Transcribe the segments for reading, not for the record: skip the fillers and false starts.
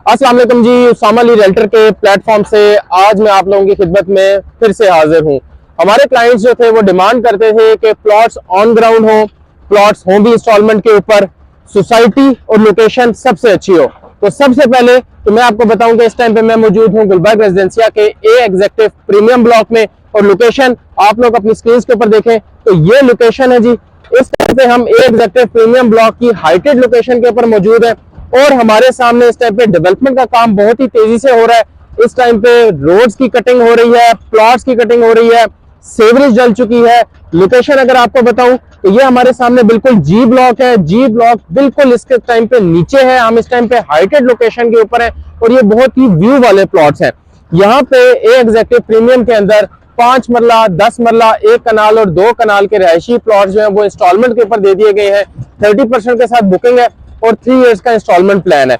अस्सलाम वालेकुम जी, उसामा अली रियल्टर के प्लेटफॉर्म से आज मैं आप लोगों की खिदमत में फिर से हाजिर हूं। हमारे क्लाइंट्स जो थे वो डिमांड करते थे कि प्लॉट्स ऑन ग्राउंड हो, प्लॉट्स हों भी इंस्टॉलमेंट के ऊपर, सोसाइटी और लोकेशन सबसे अच्छी हो। तो सबसे पहले तो मैं आपको बताऊं कि इस टाइम पे मैं मौजूद हूं गुलबर्ग रेजिडेंशिया के ए एग्जेक्टिव प्रीमियम ब्लॉक में, और लोकेशन आप लोग अपनी स्क्रीन के ऊपर देखें तो ये लोकेशन है जी। इस टाइम पे हम ए एग्जेक्टिव प्रीमियम ब्लॉक की हाइटेड लोकेशन के ऊपर मौजूद है, और हमारे सामने इस टाइम पे डेवलपमेंट का काम बहुत ही तेजी से हो रहा है। इस टाइम पे रोड्स की कटिंग हो रही है, प्लॉट्स की कटिंग हो रही है, सीवरेज जल चुकी है। लोकेशन अगर आपको बताऊं तो ये हमारे सामने बिल्कुल जी ब्लॉक है। जी ब्लॉक बिल्कुल इसके टाइम पे नीचे है, हम इस टाइम पे हाइटेड लोकेशन के ऊपर है, और ये बहुत ही व्यू वाले प्लॉट्स हैं। यहाँ पे ए एग्जेक्टिव प्रीमियम के अंदर 5 मरला, 10 मरला, 1 कनाल और 2 कनाल के रहायशी प्लॉट जो है वो इंस्टॉलमेंट के ऊपर दे दिए गए हैं। 30% के साथ बुकिंग है और 3 इयर्स का इंस्टॉलमेंट प्लान है।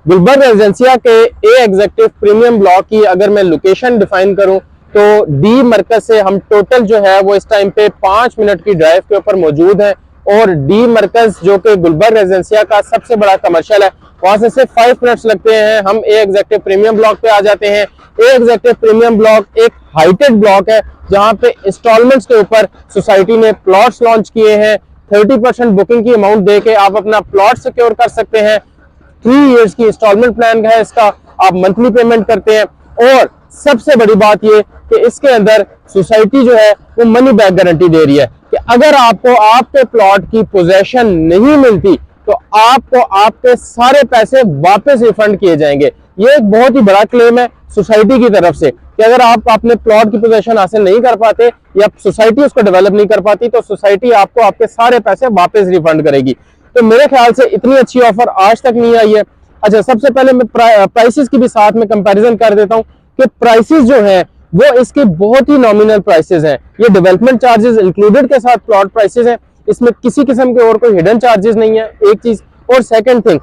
गुलबर्ग रेजिडेंशिया के ए एग्जेक्टिव प्रीमियम ब्लॉक की अगर मैं लोकेशन डिफाइन करूं तो डी मरकज से हम टोटल जो है वो इस टाइम पे 5 मिनट की ड्राइव के ऊपर मौजूद है, और डी मरकज जो कि गुलबर्ग रेजिडेंशिया का सबसे बड़ा कमर्शियल है, वहां से सिर्फ 5 मिनट्स लगते हैं, हम ए एग्जेक्टिव प्रीमियम ब्लॉक पे आ जाते हैं। ए एग्जेक्टिव प्रीमियम ब्लॉक एक हाइटेड ब्लॉक है जहां पे इंस्टॉलमेंट्स के ऊपर सोसाइटी ने प्लॉट्स लॉन्च किए हैं। 30% बुकिंग की अमाउंट दे के आप अपना प्लॉट सिक्योर कर सकते हैं। 3 इयर्स की इंस्टॉलमेंट प्लान है इसका, आप मंथली पेमेंट करते हैं, और सबसे बड़ी बात ये कि इसके अंदर सोसाइटी जो है वो मनी बैक गारंटी दे रही है कि अगर आपको आपके प्लॉट की पोजेशन नहीं मिलती तो आपको आपके सारे पैसे वापस रिफंड किए जाएंगे। ये एक बहुत ही बड़ा क्लेम है सोसाइटी की तरफ से कि अगर आप अपने प्लॉट की पोजीशन हासिल नहीं कर पाते या सोसाइटी उसको डेवलप नहीं कर पाती तो सोसाइटी आपको आपके सारे पैसे वापस रिफंड करेगी। तो मेरे ख्याल से इतनी अच्छी ऑफर आज तक नहीं आई है। अच्छा, सबसे पहले मैं प्राइसेस की भी साथ में कंपैरिजन कर देता हूं कि प्राइसेस जो है वो इसके बहुत ही नॉमिनल प्राइसेस हैं। ये डेवलपमेंट चार्जेस इंक्लूडेड के साथ प्लॉट प्राइसेस हैं, इसमें किसी किस्म के और कोई हिडन चार्जेस नहीं है, एक चीज। और सेकंड थिंग,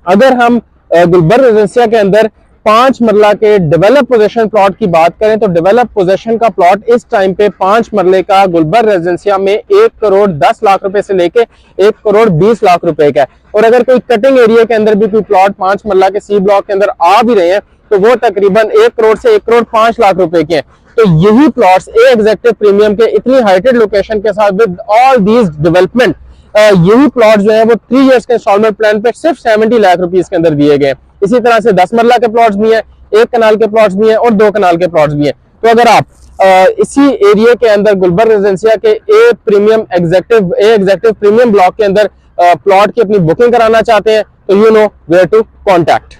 अगर हम गुलबर्ग रेजिडेंशिया के अंदर 5 मरला के डेवलप पोजेशन प्लॉट की बात करें तो डेवलप पोजेशन का प्लॉट इस टाइम पे 5 मरले का गुलबर्ग रेजिडेंशिया में 1 करोड़ 10 लाख रुपए से लेके 1 करोड़ 20 लाख रुपए का है। और अगर कोई कटिंग एरिया के अंदर भी कोई प्लॉट 5 मरला के सी ब्लॉक के अंदर आ भी रहे हैं तो वो तकरीबन 1 करोड़ से 1 करोड़ 5 लाख रुपए के हैं। तो यही प्लॉट्स ए एग्जेक्टिव प्रीमियम के इतनी हाइटेड लोकेशन के साथ विद ऑल दीज डेवलपमेंट, यही प्लॉट जो है वो 3 इयर्स के इंस्टॉलमेंट प्लान पे सिर्फ 70 लाख रुपीस के अंदर दिए गए। इसी तरह से 10 मरला के प्लॉट्स भी हैं, 1 कनाल के प्लॉट्स भी हैं और 2 कनाल के प्लॉट्स भी हैं। तो अगर आप इसी एरिया के अंदर गुलबर्ग रेजिडेंशिया के ए एग्जेक्टिव प्रीमियम ब्लॉक के अंदर प्लॉट की अपनी बुकिंग कराना चाहते हैं तो you know where to contact.